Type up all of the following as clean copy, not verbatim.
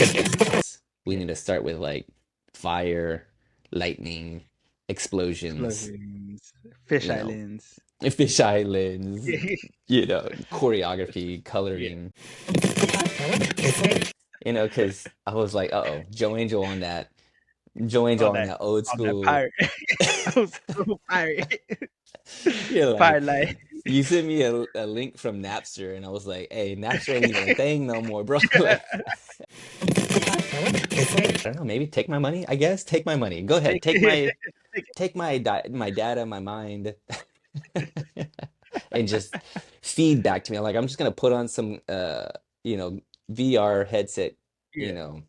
We Yeah. need to start with like fire, lightning, explosions, Explosions, fish you know, islands. fish islands, Yeah. choreography, Yeah. coloring, because I was like, uh-oh, Joe Angel on that, Joe Angel on that that old on that school. pirate. Old school pirate. You're like, Firelight. you sent me a link from Napster, and I was like, hey, Napster ain't even a thing no more, bro. Yeah. Like, I don't know, maybe take my money, I guess. Take my money. Go ahead, Take it. take my data, my mind, and just feed back to me. Like I'm just gonna put on some you know, VR headset, you Yeah. know.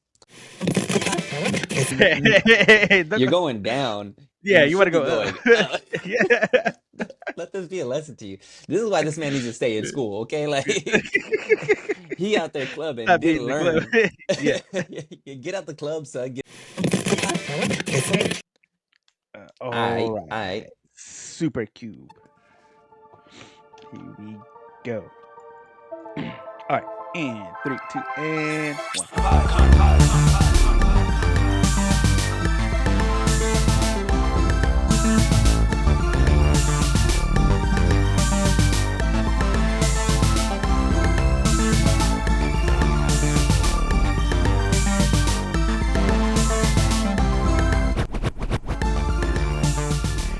Don't You're go. going down. Yeah, You you want should to be go going up. up. Yeah. Let this be a lesson to you. This is why this man needs to stay in school, okay? Like he out there clubbing, Stop didn't beating the club. learn. Yeah. Get out the club, son. All I, right. Super cube. Here we go. All right. And three, two, and one.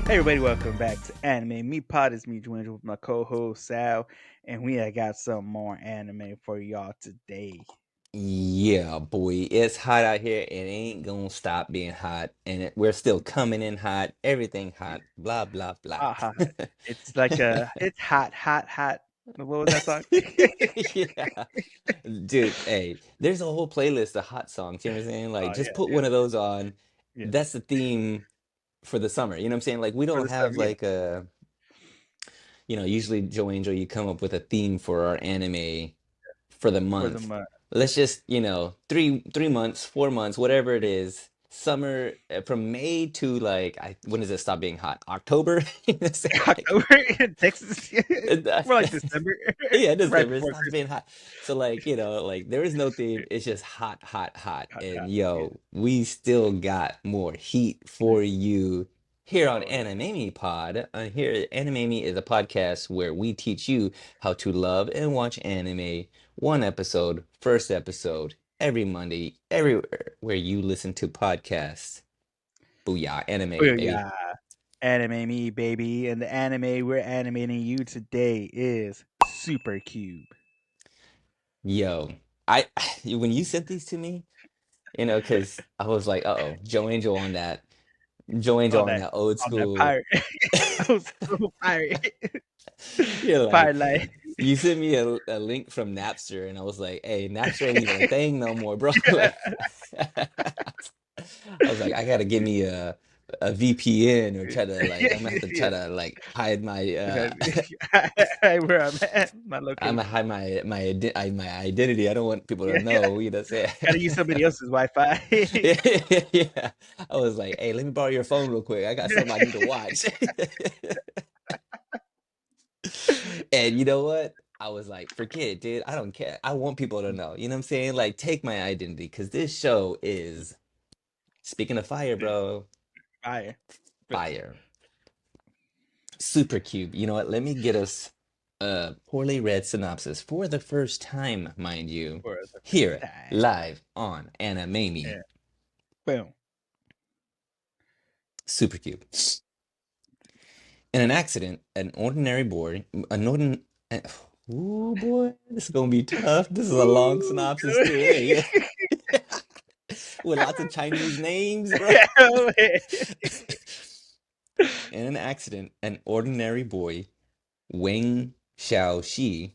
Hey everybody, welcome back to Anime Me Pod. It's me, Joanne, with my co-host Sal, and we have got some more anime for y'all today. Yeah, boy, it's hot out here. It ain't gonna stop being hot, and we're still coming in hot. Everything hot. Blah blah blah. Uh-huh. It's like it's hot, hot, hot. What was that song? Yeah, dude. Hey, there's a whole playlist of hot songs. You know what I'm saying? Like, Oh just yeah, put yeah, one of those on. yeah. That's the theme for the summer. You know what I'm saying? Like, we For don't the stuff, have yeah. like usually Joe Angel, you come up with a theme for our anime for the For the month. month. Let's just, 3 months, 4 months, whatever it is. Summer from May to like when does it stop being hot? October? You know, say like October in Texas. More like December, yeah, right December it before stops being Christmas. hot. So like, like there is no theme. It's just hot, hot, hot. Hot, And hot. Yeah. yo, we still got more heat Yeah. for you here on Oh yeah. Anime Pod. Here, Anime is a podcast where we teach you how to love and watch anime one episode, first episode, every Monday, everywhere where you listen to podcasts. Booyah, anime, Oh baby. yeah. Anime me, baby. And the anime we're animating you today is Super Cube. Yo, I when you sent these to me, because I was like, uh-oh, Joe Angel On on that that old on that school. pirate. Old school pirate. You're like, Firelight. you sent me a link from Napster, and I was like, hey, Napster ain't even a thing no more, bro. Yeah. Like, I was like, I gotta get me a VPN or try to like, I'm gonna have to try Yeah. to like hide my Where I'm at, my I'm gonna location. hide my identity. I don't want people to Yeah. know, say. Gotta use somebody else's Wi-Fi. Yeah. I was like, hey, let me borrow your phone real quick. I got something I need to watch. And you know what? I was like, forget it, dude. I don't care. I want people to know. You know what I'm saying? Like, take my identity because this show is, speaking of fire, bro, Fire. But fire. Super cube. You know what? Let me get us a poorly read synopsis for the first time, mind you, for the first here time. live on Animame. Yeah. Boom. Super cube. In an accident, oh boy, this is gonna be tough. This is a long Ooh, synopsis too. good. Hey, with lots of Chinese names, bro. Oh, man. In an accident, an ordinary boy, Wang Xiaoxi,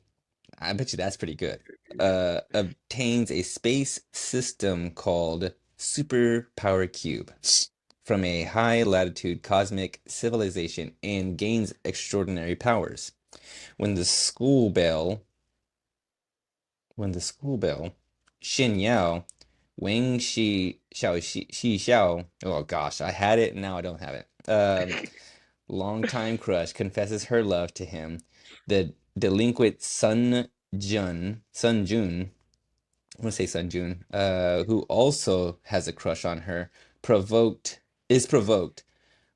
I bet you that's pretty good, obtains a space system called Superpower Cube from a high latitude cosmic civilization and gains extraordinary powers. When the school bell, when the school bell, Xin Yao, Shi Xiao, oh gosh, I had it and now I don't have it. Longtime crush confesses her love to him. The delinquent Sun Jun I want to say Sunjun, who also has a crush on her, provoked is provoked.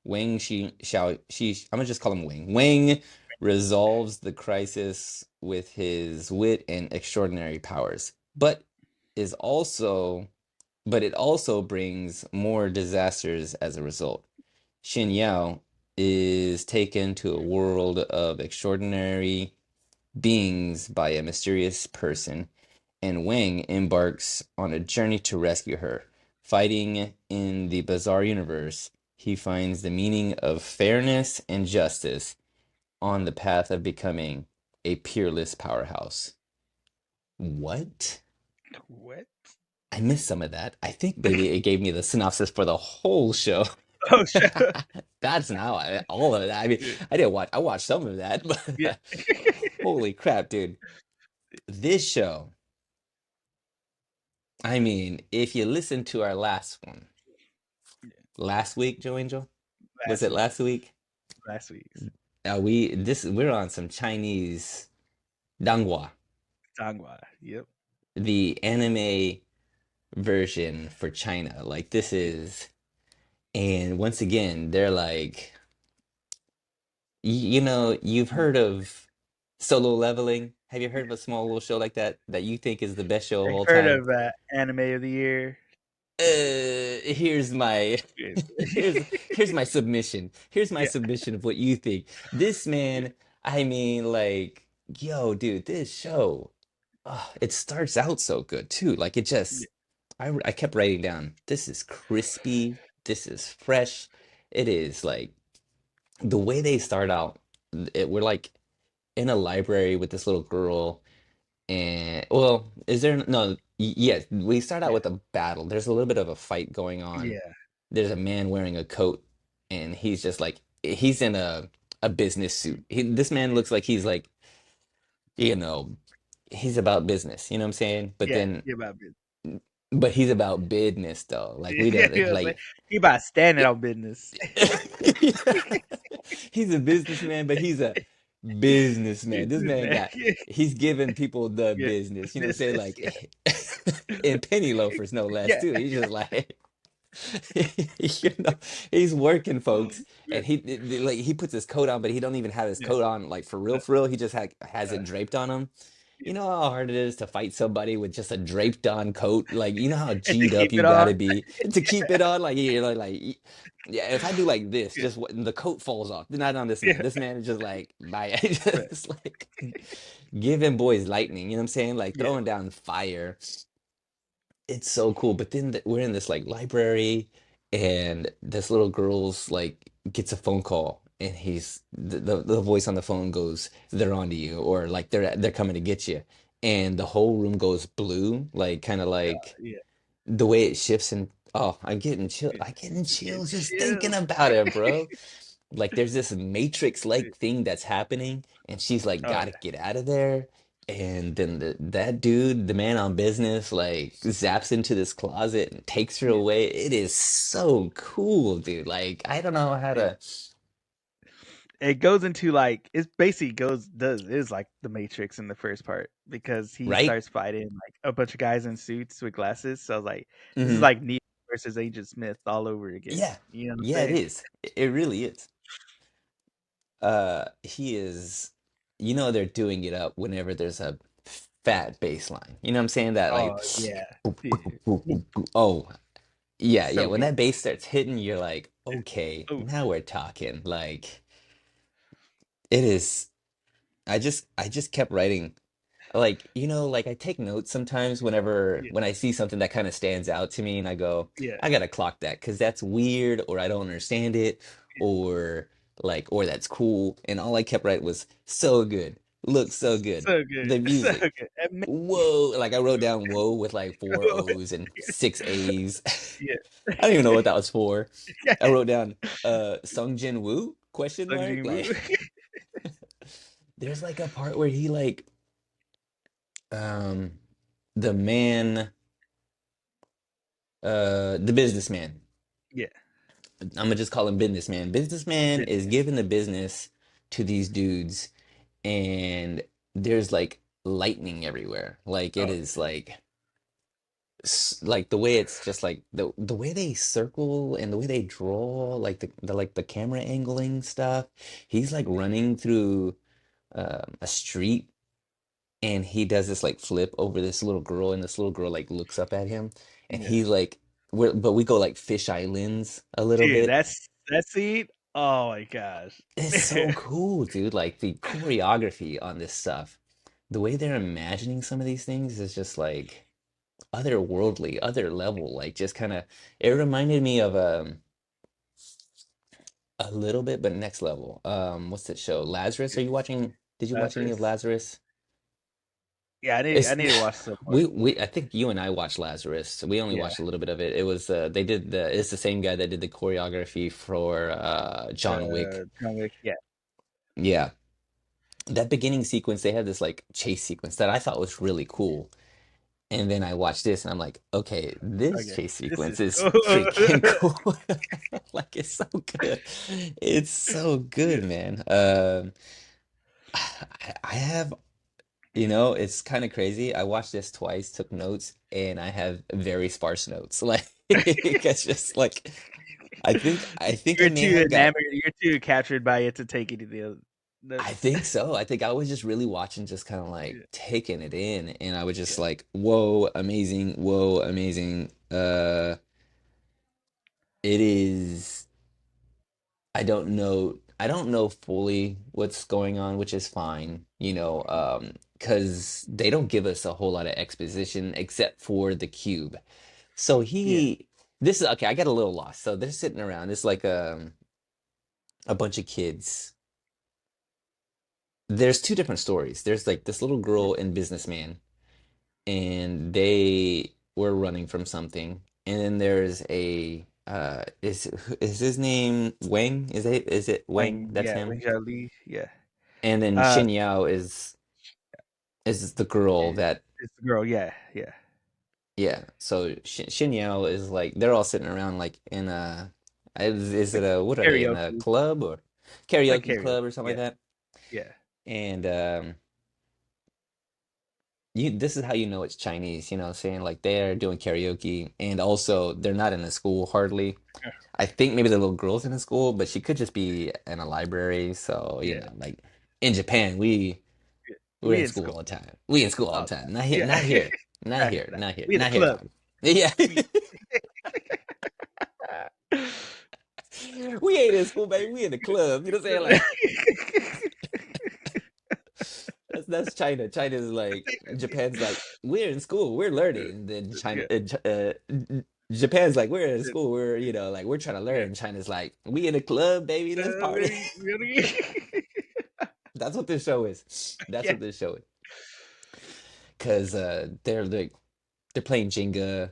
I'm gonna just call him Wang. Wang resolves the crisis with his wit and extraordinary powers, is also but it also brings more disasters as a result. Xin Yao is taken to a world of extraordinary beings by a mysterious person, and Wang embarks on a journey to rescue her. Fighting in the bizarre universe, he finds the meaning of fairness and justice on the path of becoming a peerless powerhouse. What? What? I missed some of that. I think maybe it gave me the synopsis for the whole show. Oh, shut up. That's not all of that. I mean, Yeah. I watched some of that, Yeah. but holy crap, dude. This show, I mean, if you listen to our last one, last week, Joe Angel, was Last it week. last week? Last week's We're on some Chinese Donghua, Donghua. Yep. the anime version for China. Like this Yeah. is, and once again, they're like, you know, you've heard of Solo Leveling. Have you heard of a small little show like that that you think is the best show of I all heard time? of Anime of the Year. Here's my Yeah. here's my submission. Here's my Yeah. submission of what you think. This Yeah. man, I mean, like, yo, dude, this show, it starts out so good too. Like it Yeah. just, I kept writing down, this is crispy, this is fresh. It is like the way they start out. We're like in a library with this little girl and well, is there no, yes, we start out Yeah. with a battle. There's a little bit of a fight going on. Yeah. There's a man wearing a coat and he's just like he's in a business suit. This man looks like he's like, you know, he's about business, you know what I'm saying? Yeah. Yeah. About business. But he's about business though. Like we Yeah. don't like He about standing it, on business. he's a businessman, but he's a businessman. This man Man. got he's giving people the Yeah. business. You know what I'm saying? Business. Yeah. Like and penny loafers no less Yeah. too. He's just like you know, he's working folks Yeah. and like he puts his coat on, but he don't even have his Yeah. coat on like Uh, for real. He just has uh, it draped on him. yeah. You know how hard it is to fight somebody with just a draped on coat? Like, you know how And to G'd up keep you it on. gotta be to keep it on? Like, you know, yeah, if I do like this, Yeah. just the coat falls off. Not on this man. Yeah. This man is just like, bye. Right. Just like giving boys lightning, you know what I'm saying? Like Yeah. throwing down fire. It's so cool. But then we're in this like library, and this little girl's like gets a phone call, and the voice on the phone goes, "They're on to you," or like they're coming to get you, and the whole room goes blue, like kind of like Yeah. the way it shifts. And oh, Yeah. I'm getting Get chills just thinking chills. about it, bro. Like there's this Matrix-like thing that's happening, and she's like, Oh gotta yeah. get out of there. And then that dude, the man on business, like zaps into this closet and takes her Yeah. away. It is so cool, dude. Like I don't know how Yeah. to, It goes into like it's basically goes does is like the Matrix in the first part because he right? starts fighting like a bunch of guys in suits with glasses. So I was like, this is Hmm. like Neo versus Agent Smith all over again. Yeah, You know what I'm yeah, it saying? is. It really is. He is, you know, they're doing it up whenever there's a fat bass line. You know what I'm saying? That Oh like, yeah, yeah. oh, yeah, yeah. So When good. that bass starts hitting, you're like, okay, Oh now we're talking. Like, it is. I just kept writing. Like, you know, like I take notes sometimes whenever yeah, when I see something that kind of stands out to me, and I go, yeah, I gotta clock that because that's weird, or I don't understand it, or or that's cool. And all I kept writing was so good, looks so good, so good, the so music. good. Whoa, like I wrote down whoa with like four O's and six A's. Yeah, I don't even know what that was for. I wrote down Sung Jin Woo question Sung mark. Jin Woo. Like there's like a part where he like um the man the businessman. Yeah, I'm gonna just call him businessman. Businessman is business. giving the business to these dudes, and there's like lightning everywhere. Like it Oh is like like the way it's just like the way they circle and the way they draw, like the camera angling stuff. He's like running through a street and he does this like flip over this little girl and this little girl like looks up at him and Yeah. he like but we go like fish islands a little Dude, bit. that scene. Oh my gosh. It's so cool, dude. Like the choreography on this stuff, the way they're imagining some of these things is just like otherworldly, other level. Like just kind of, it reminded me of a little bit, but next level. What's that show? Lazarus. Are you watching? Did you watch any of Lazarus. Lazarus? Yeah, I It's need to watch some more. we I think you and I watched Lazarus. We only Yeah. watched a little bit of it. It was they did the it's the same guy that did the choreography for John Wick. John Wick. Yeah. Yeah. That beginning sequence, they had this like chase sequence that I thought was really cool. And then I watched this and I'm like, okay, this Okay. chase This sequence is is cool. freaking cool. Like it's so good. It's so good, Yeah. man. I have, it's kind of crazy. I watched this twice, took notes, and I have very sparse notes. Like it's just like I think I You're may too have got enamored. You're too captured by it to take any of the other I notes. think so. I think I was just really watching, just kind of like Yeah. taking it in, and I was just Yeah. like, "Whoa, amazing! Whoa, amazing!" It is. I don't know fully what's going on, which is fine, because they don't give us a whole lot of exposition except for the cube. So Yeah. this is okay. I got a little lost. So they're sitting around. It's like a bunch of kids. There's two different stories. There's like this little Yeah. girl and businessman and they were running from something. And then there's a is his name Wang? Is it Wang? Wang. That's Yeah. him. Wang Li. Yeah. And then Uh. Xin Yao is the girl Is that it's the girl. Yeah. Yeah. yeah. So Xin Yao is like they're all sitting around like in a is it Like a what are they in a karaoke. club or Like karaoke karaoke. club or something like Yeah. that? Yeah. And this is how you know it's Chinese, what I'm saying? Like they're doing karaoke and also they're not in a school hardly. I think maybe the little girl's in a school, but she could just be in a library. So, Yeah. like in Japan, Yeah. we're We in in school school all the time. We in school all all the the time. time. Not here, Yeah. not here, not Not here. here, Not not here, we in the not here, club. dog. Yeah. We. We ain't in school, baby. We in the club. You know what I'm saying? Like that's China. China's like Japan's like we're in school, we're learning. Then Yeah. Japan's like we're in school, we're like we're trying to Yeah. learn. China's like we in the club, baby, let's party. That's what this show is. That's Yeah. what this show is. Cause they're playing Jenga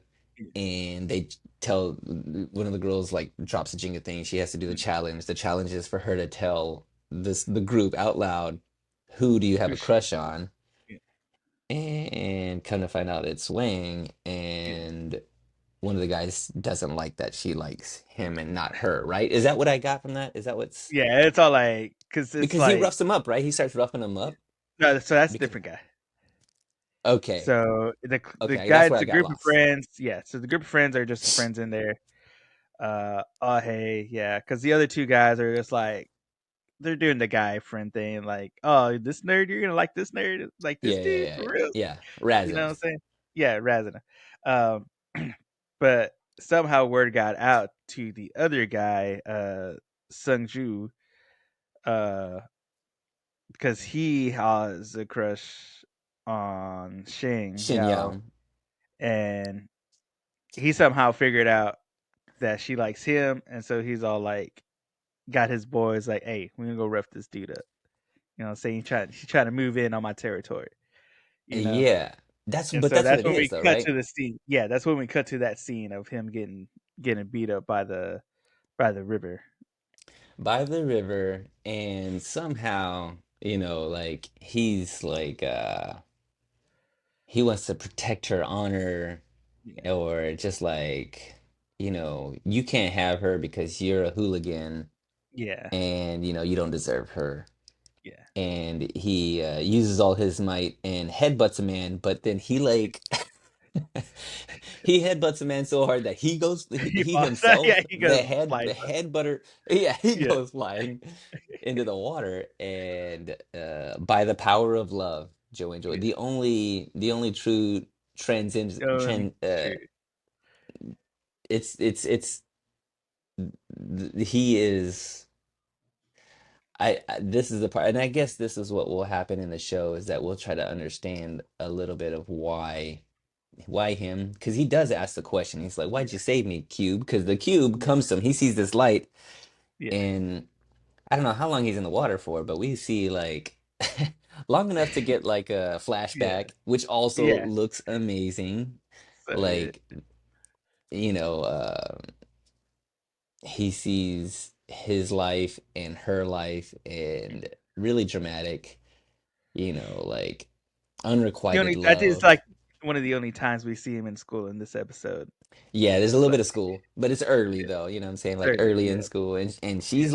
and they tell one of the girls like drops a Jenga thing. She has to do the challenge. The challenge is for her to tell the group out loud, who do you have a Who's she? crush on? Yeah. And come to find out it's Wang, Yeah. and one of the guys doesn't like that she likes him and not her, right? Is that what I got from that? Is that what's Yeah, it's all like, cause it's because he like, roughs him up, right? He starts roughing him up no, so that's a because different guy. okay, So the okay, that's guys, where I the got group of lost. friends, yeah. So the group of friends are just the friends in there. Oh hey, yeah, because the other two guys are just like they're doing the guy friend thing, like, oh, this nerd, you're gonna like this nerd, like this Yeah, yeah, dude yeah, for yeah. real. Yeah, You know Razin. what I'm saying? Yeah, Razina. Um, but somehow word got out to the other guy, Sung Ju, uh, because he has a crush on Sheng Shin Yao, Yao. and he somehow figured out that she likes him, and so he's all like, got his boys like, "Hey, we're gonna go rough this dude up." You know, what I'm saying he's trying to move in on my territory. You know, Yeah. and But so that's what that's it when we is though, cut right? to the scene. Yeah, that's when we cut to that scene of him getting beat up by the river. By the river and somehow, like he's like he wants to protect her honor Yeah, or just like, you can't have her because you're a hooligan yeah, and you don't deserve her. yeah, And he uses all his might and headbutts a man, but then he like He headbutts a man so hard that He he falls. Yeah, himself, he goes the flies up. headbutter, yeah, he Yeah, goes flying into the water, and by the power of love, Joe and Joy, yeah. the only true transcend Only trend true. it's he is this is the part, and I guess this is what will happen in the show is that we'll try to understand a little bit of why him, because he does ask the question. He's like, why'd Yeah, you save me, Cube? Because the cube yeah, comes to him, he sees this light, yeah, and I don't know how long he's in the water for, but we see like long enough to get like a yeah, flashback, which also yeah. looks amazing. So good. Like, you know, he sees his life and her life and really dramatic, like The unrequited only I think it's love. like one of the only times we see him in school in this episode. Yeah, there's a little But bit of school, but it's early yeah, though, you know what I'm saying? Like early. early in Yeah, school, and yeah,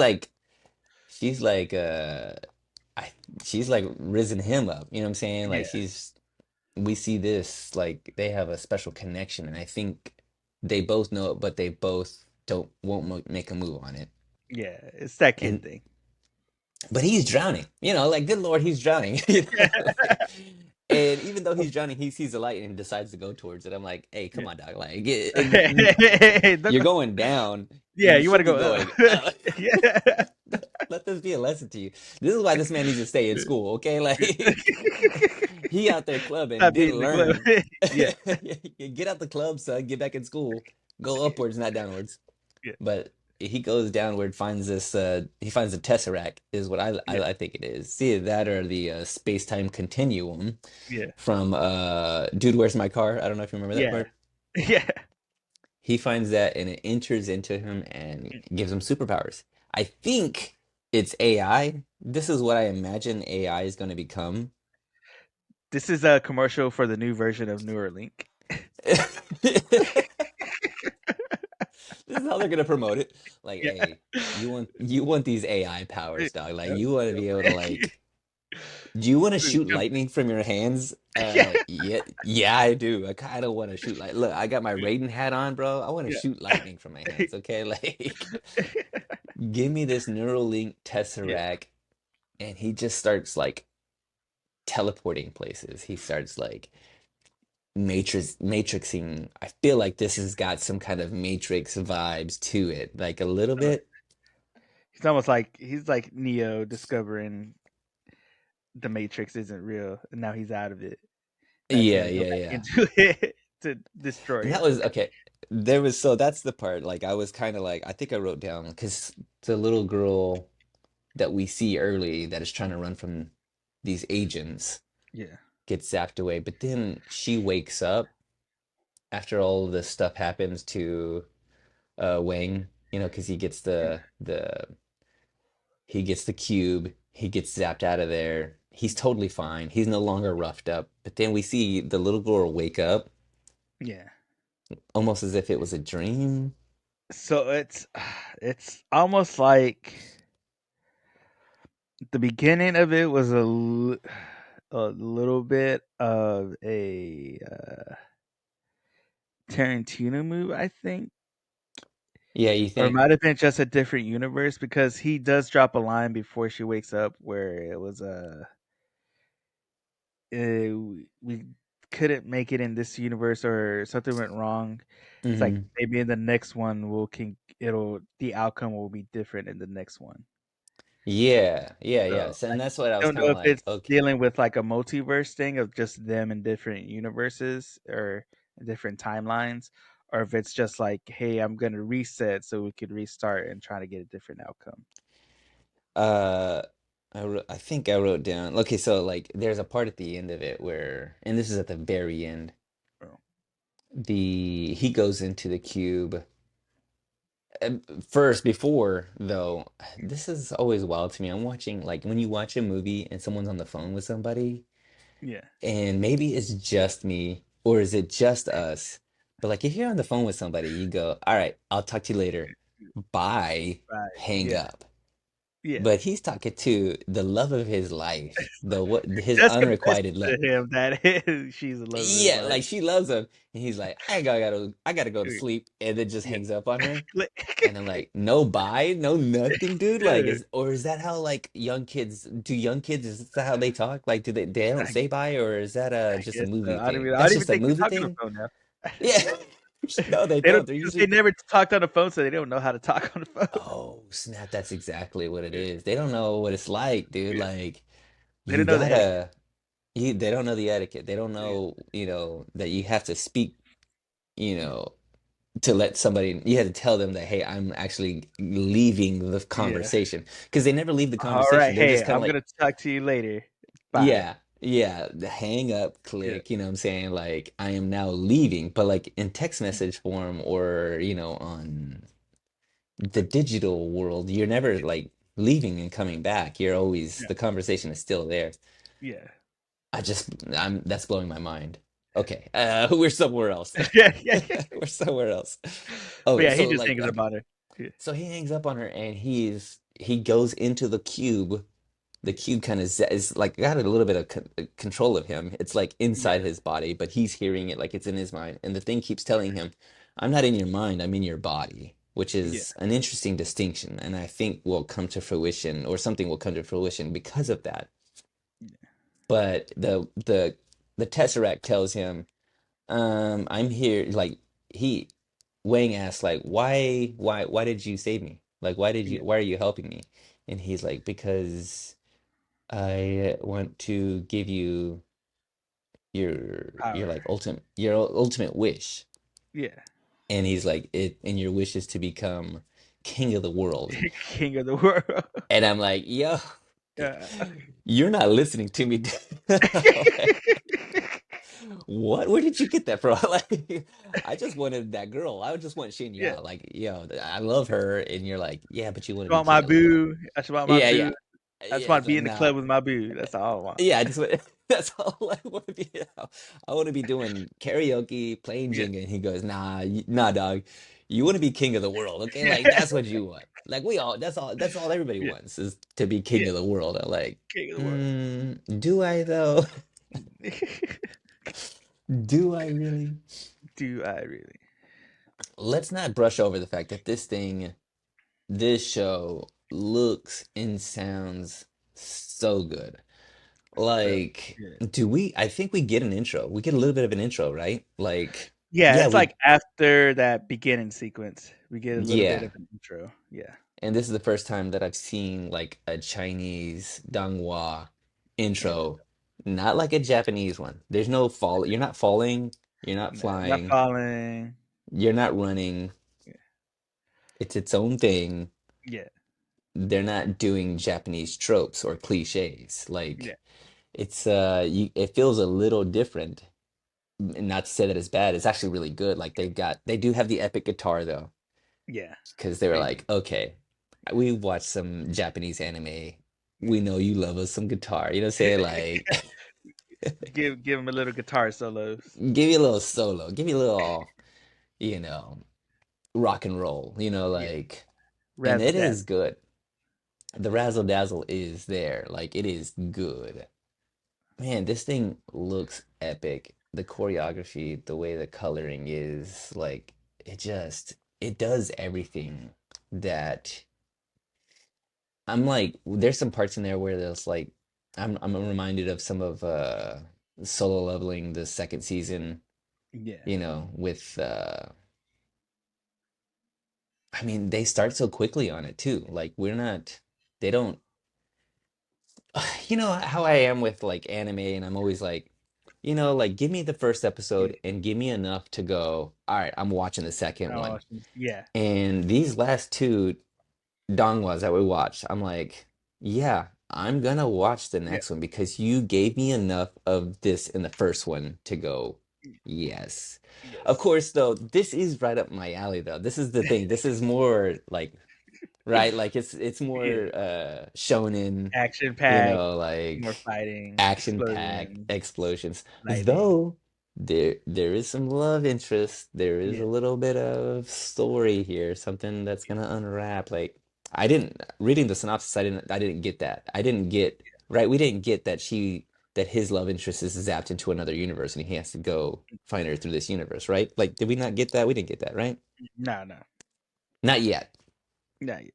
she's like I she's like risen him up, you know what I'm saying? Like yeah, she's we see this like they have a special connection, and I think they both know it, but they both don't won't make a move on it. yeah. It's that kid And thing. but he's drowning, like good Lord, he's drowning, like, and even though he's drowning, he sees the light and decides to go towards it. I'm like, hey, come Yeah. on, dog, like Don't you're go. going down. Yeah, You you want should to be go going up. up. Yeah. Let this be a lesson to you. This is why this man needs to stay in school, okay? Like he out there clubbing, Stop beating didn't the club. learn. Yeah, Get out the club, son. Get back in school. Go upwards, not downwards. yeah, But he goes downward, finds he finds the Tesseract, is what yeah, I think it is. See that or the space-time continuum yeah, from Dude, Where's My Car? I don't know if you remember that yeah, part. yeah. He finds that and it enters into him and gives him superpowers. I think it's AI. This is what I imagine AI is going to become. This is a commercial for the new version of Neuralink. This is how they're gonna promote it. Like, Yeah. hey, you want these AI powers, dog. Like Yep, you want to yep. be able to do you want to Dude, shoot lightning from your hands? yeah, Yeah, yeah, I do. I kind of want to shoot look, I got my yeah, Raiden hat on, bro. I want to yeah. shoot lightning from my hands, okay? Like, give me this Neuralink Yeah. Tesseract, and he just starts like teleporting places. He starts like matrixing. I feel like this has got some kind of Matrix vibes to it, like a little Uh, bit. He's almost like he's like Neo discovering the Matrix isn't real, and now he's out of it. Now he's Yeah, gonna go yeah, back yeah. into it to destroy And that it. was okay. So that's the part. Like I was kind of like I think I wrote down because the little girl that we see early that is trying to run from these agents Yeah, gets zapped away, but then she wakes up after all this stuff happens to Wang, because yeah, he gets the cube, he gets zapped out of there. He's totally fine. He's no longer roughed up. But then we see the little girl wake up yeah. almost as if it was a dream. So it's almost like the beginning of it was a little bit of a Tarantino movie, I think, Yeah, you or it think? might have been just a different universe because he does drop a line before she wakes up where it was we couldn't make it in this universe or something went wrong. It's like Hmm. maybe in the next one it'll the outcome will be different in the next one. Yeah, yeah, yeah. So So, and I that's what I was don't kind know of if like, it's okay. dealing with like a multiverse thing of just them in different universes or different timelines, or if it's just like, hey, I'm gonna reset so we could restart and try to get a different outcome. Uh, I think I wrote down. Okay, so like, there's a part at the end of it where, and this is at the very end. Oh, He goes into the cube. First, before though, this is always wild to me. I'm watching like when you watch a movie and someone's on the phone with somebody, yeah, and maybe it's just me or is it just us? But like, if you're on the phone with somebody, you go, "All right, I'll talk to you later. Bye." right, Hang yeah, up. Yeah. but he's talking to the love of his life, the what his Just confessed unrequited to love. him that she's the love of his Yeah, life. like she loves him, and he's like, I gotta go to sleep, and then just Yeah. hangs up on her. Click. And I'm like, no bye, no nothing, dude. Like, Yeah. is that how like young kids, is that how they talk? Like, they don't I say bye, or is that I just a guess so. movie thing? I That's don't even just a think they movie talk on the thing? phone now. Yeah. No, they They don't don't. They're because they usually, never talked on the phone, so they don't know how to talk on the phone. oh, snap, that's exactly what it is. They don't know what it's like, dude. Yeah. Like, They you don't know the etiquette. gotta, they don't know the etiquette. They don't Yeah. know, that you have to speak, you know, to let somebody, you had to tell them that, hey, I'm actually leaving the Yeah. conversation, because they never leave the All right. conversation. They're Hey, just kind of I'm like, gonna talk to you later. Bye. yeah, yeah, the hang up, Yeah. click, what I'm saying? Like, I am now leaving. But like in text Mm. message form, or on the digital world, you're never like leaving and coming back. You're always, Yeah. the conversation is still there. Yeah. I'm that's blowing my mind. Okay, we're somewhere else. Yeah. Yeah. We're somewhere else. But Okay, yeah, he so just like, hangs up on her. Yeah. so he hangs up on her, and he goes into the cube. The Yeah. cube kind of is like got a little bit of control of him. It's like inside Yeah. his body, but he's hearing it like it's in his mind. And the thing keeps telling him, "I'm not in your mind. I'm in your body," which Yeah. is an interesting distinction, and I think will come to fruition, or something will come to fruition because of that. But the Tesseract tells him, I'm here, like, he Wang asks, like, why did you save me? Like, Yeah. why are you helping me? And he's like, because I want to give you your Power. like ultimate wish. Yeah. And he's like, it and your wish is to become king of the world. King of the world. And I'm like, yo, Yeah. you're not listening to me. What? Where did you get that from? Like, I just wanted that girl. I just want Yeah. Shinya. Like, I love her, and you're like, yeah, but you want to I be want my king of the world. boo. I just want my Yeah, boo. yeah, I just yeah. want to It's be like, in the nah. club with my boo. That's all I want. Yeah, I just want. That's all I want to be. I want to be doing karaoke, playing Yeah. Jenga. And he goes, nah, nah, dog. You want to be king of the world, okay? Like, Yeah. that's what you want. Like, we all. That's all. That's all everybody Yeah. wants, is to be king Yeah. of the world. I'm like, King of the world. do I though? Do I really? Do I really? Let's not brush over the fact that this show looks and sounds so good. So Like, yeah. I think we get an intro. We get a little bit of an intro, right? Like, Yeah, yeah, it's like after that beginning sequence, we get a little bit yeah. of an intro. Yeah. And this is the first time that I've seen like a Chinese Donghua intro, not like a Japanese one. There's no fall. You're not falling. You're not No, not flying. falling. You're not running. Yeah. It's its own thing. Yeah. They're not doing Japanese tropes or cliches. Yeah. Like, it feels a little different. And not to say that it's bad, it's actually really good. Like, they do have the epic guitar though, Yeah. because they were They do. like, okay, we watched some Japanese anime. We know you love us some guitar. You know what I'm saying? Like, Give him a little guitar solos. give you a little solo, give you a little, you know, rock and roll, Yeah. like, and Razzle it is dazzle. good. The razzle dazzle is there. Like, it is good. Man, this thing looks epic. The choreography, the way the coloring is, like, it does everything that I'm like, there's some parts in there where there's like, I'm reminded of some of Solo Leveling, the second season, Yeah. with I mean, they start so quickly on it too. Like, they don't, how I am with like anime, and I'm always like, like, give me the first Yeah. episode and give me enough to go, all right, I'm watching the second Oh, one. yeah. And these last two Donghwas that we watched, I'm like, yeah, I'm gonna watch the Yeah. next one because you gave me enough of this in the first one to go, yes. Of Yes. course, though, this is right up my alley, though. This is the thing. This is more like, right, like, it's Yeah. more shonen, Action packed, more like, fighting, action packed explosions, explosions. lightning. Though there is some love interest, there is Yeah. a little bit of story here, something that's gonna unwrap, like. I didn't reading the synopsis. I didn't get that. I didn't get right. We didn't get that his love interest is zapped into another universe and he has to go find her through this universe, right? Like, did we not get that? We didn't get that, right? No, no, Not yet. not yet.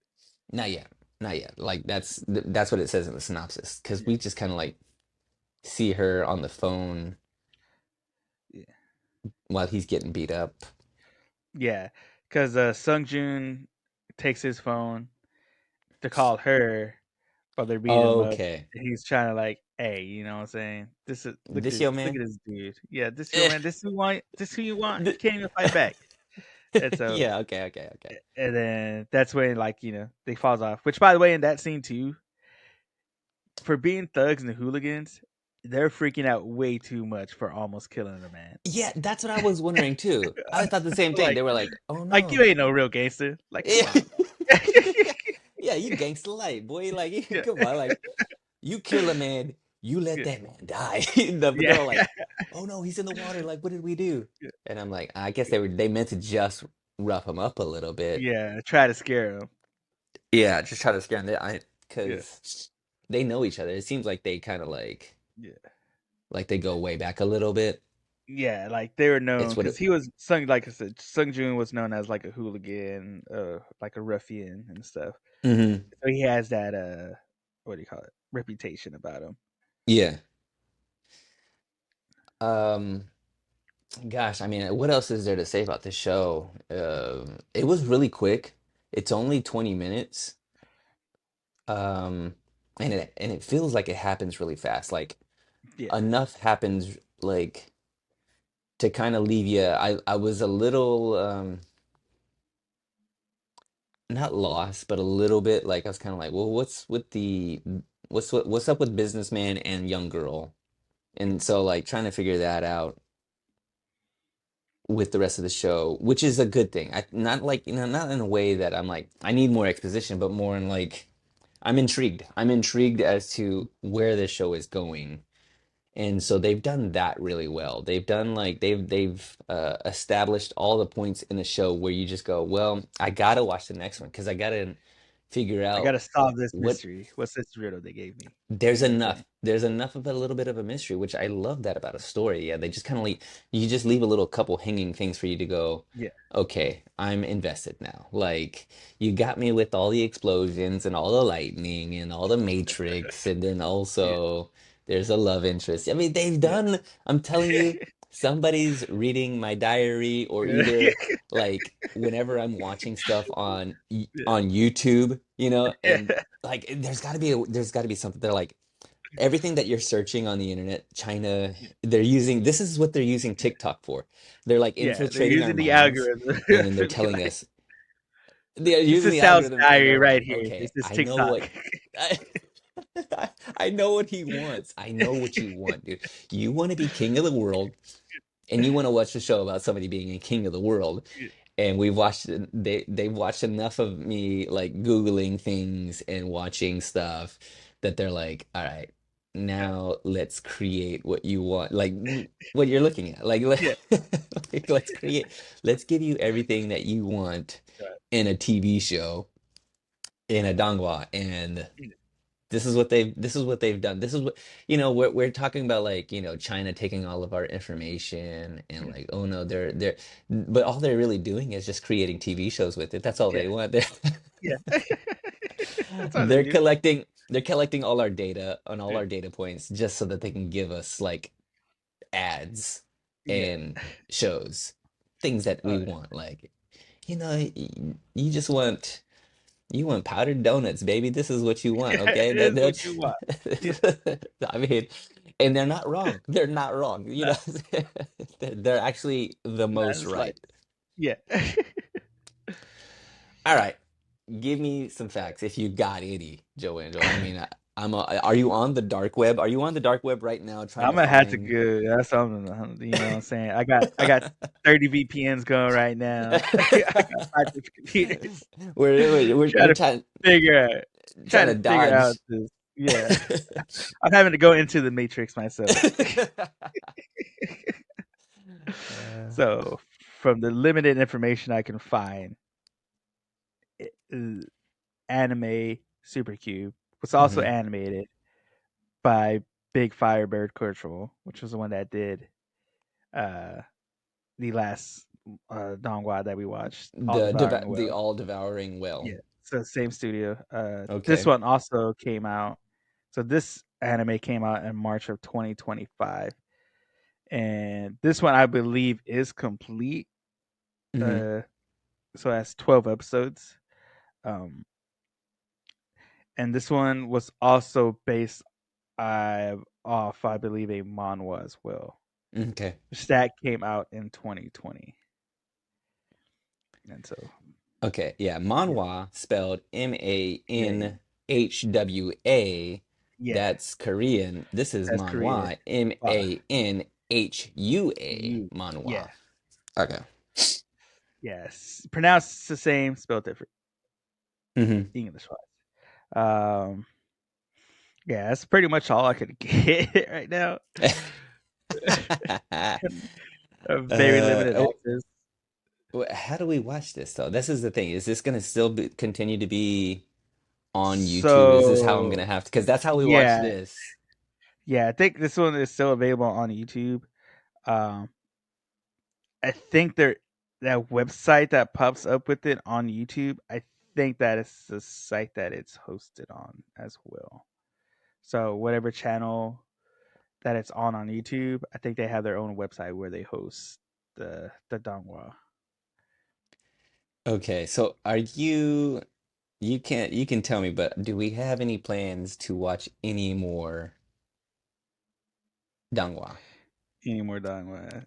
Not yet. Not yet. Like that's what it says in the synopsis. Because Yeah, we just kind of like see her on the phone yeah, while he's getting beat up. yeah. Because Sung Joon takes his phone to call her while they're beating him up. Okay. He's trying to like, hey, you know what I'm saying? This is This yo look man. at this dude. Yeah, this your Eh, man. This who you want. This who you want. You th- can't even fight back. And so, Yeah, okay, okay, okay. and then that's when like they falls off. Which, by the way, in that scene too, for being thugs and hooligans, they're freaking out way too much for almost killing a man. Yeah, that's what I was wondering too. I thought the same thing. like, They were like, "Oh like you no." ain't no real gangster. Like, come Yeah. on. Yeah, you gangsta light, boy. Like, Yeah, come on, like you kill a man, you let yeah, that man die. But they're yeah, all like, "Oh no, he's in the water. Like, what did we do?" yeah. And I'm like, I guess they meant to just rough him up a little bit. Yeah, try to scare him. Yeah, just try to scare him. Yeah, Because they know each other. It seems like they kind of yeah. like they go way back a little bit. Yeah, like they were known It's what because it. he was Sung. Like I said, Sung Joon was known as like a hooligan, like a ruffian and stuff. Hmm. So he has that what do you call it? Reputation about him. Yeah. Um. Gosh, I mean, what else is there to say about this show? It was really quick. It's only 20 minutes. Um, and it feels like it happens really fast. Like Yeah, enough happens like to kind of leave you. I was a little not lost, but a little bit like I was kind of like, well, what's up with businessman and young girl? And so like trying to figure that out with the rest of the show, which is a good thing. Not like, not in a way that I'm like, I need more exposition, but more in like, I'm intrigued. I'm intrigued as to where this show is going. And so they've done that really well. They've done like they've established all the points in the show where you just go, well, I gotta watch the next one because I gotta figure I out gotta solve this what mystery. What's this riddle they gave me? there's You know what I'm saying? enough of a little bit of a mystery, which I love that about a story. Yeah, they just kind of leave you just leave a little couple hanging things for you to go, Yeah, okay, I'm invested now. Like you got me with all the explosions and all the lightning and all the matrix, and then yeah, also there's a love interest. I mean, they've yeah, done, I'm telling you, somebody's reading my diary or yeah, either like whenever I'm watching stuff yeah, on YouTube, yeah, and like there's got to be something. They're like everything that you're searching on the internet, China, yeah. they're using this is what they're using TikTok for. They're like Yeah, they're infiltrating our using the minds algorithm and they're to be telling like, us they're this using is the Sal's algorithm and diary they're right like, here. okay, This is I know TikTok. what I, I know what he wants. I know what you want, dude. You want to be king of the world and you want to watch a show about somebody being a king of the world, and they've watched enough of me like googling things and watching stuff that they're like, all right, now let's create what you want, like what you're looking at, like, Yeah, like let's give you everything that you want in a TV show, in a Donghua. And this is what they've done. This is what, we're talking about, like, China taking all of our information and like, oh no, but all they're really doing is just creating TV shows with it. That's all yeah, they want. They're yeah. That's all they they're do. collecting all our data on all Yeah, our data points just so that they can give us like ads yeah. and shows, things that we Oh, want. Like, you just want. You want powdered donuts, baby. This is what you want, yeah. okay? It is what you want. Yeah, I mean, and they're not wrong. They're not wrong. nah, They're actually the nah, most it's like, right. yeah. All right, give me some facts if you got any, Joe Angel. I mean, are you on the dark web? Are you on the dark web right now trying I'm to gonna have to find? go. That's something. You know what I'm saying? I got 30 VPNs going right now. I got 5 different computers. We're Trying to figure out trying trying to to figure out dodge. this. Yeah. I'm having to go into the matrix myself. Uh, So, from the limited information I can find, anime Super Cube was also Hmm. animated by Big Firebird Cultural, which was the one that did uh, the last Donghua that we watched, All Devouring The Well. all devouring Yeah, well. so same studio. This Okay. one also came out. So this anime came out in March of 2025, and this one I believe is complete. Hmm. Uh, so that's 12 episodes. Um, and this one was also based off, I believe, a manhwa as well. Okay. Which that came out in 2020, and so Okay. Yeah. yeah, Manhwa spelled yeah, Manhwa. yeah, That's Korean. This is that's Korea. manhwa. Uh, Manhua. you, yeah, Manhwa. Okay. yes, pronounced the same, spelled different, Hmm. English wise. Yeah, that's pretty much all I could get right now. A very limited Oh, access. how do we watch this though? This is the thing. Is this gonna still continue to be on YouTube? Is this how I'm gonna So have to? Because that's how we watch yeah, this. yeah, I think this one is still available on YouTube. Um, I think that website that pops up with it on YouTube. I think that is the site that it's hosted on as well. So whatever channel that it's on YouTube, I think they have their own website where they host the Donghua. Okay, so are you? You can tell me, but do we have any plans to watch any more Donghua? Any more Donghua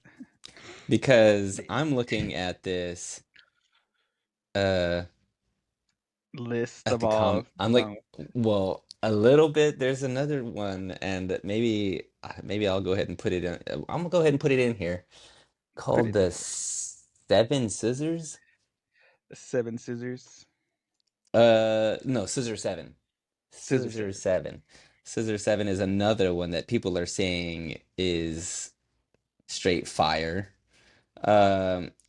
Because I'm looking at this uh list at of the all I'm like, Donghua? well, a little bit. There's another one, and maybe I'll go ahead and put it in. I'm gonna go ahead and put it in here, Put called it the in. Seven Scissors. The Seven Scissors. No, Scissor Seven. Scissor Scissor Seven. Seven. Scissor Seven is another one that people are saying is straight fire.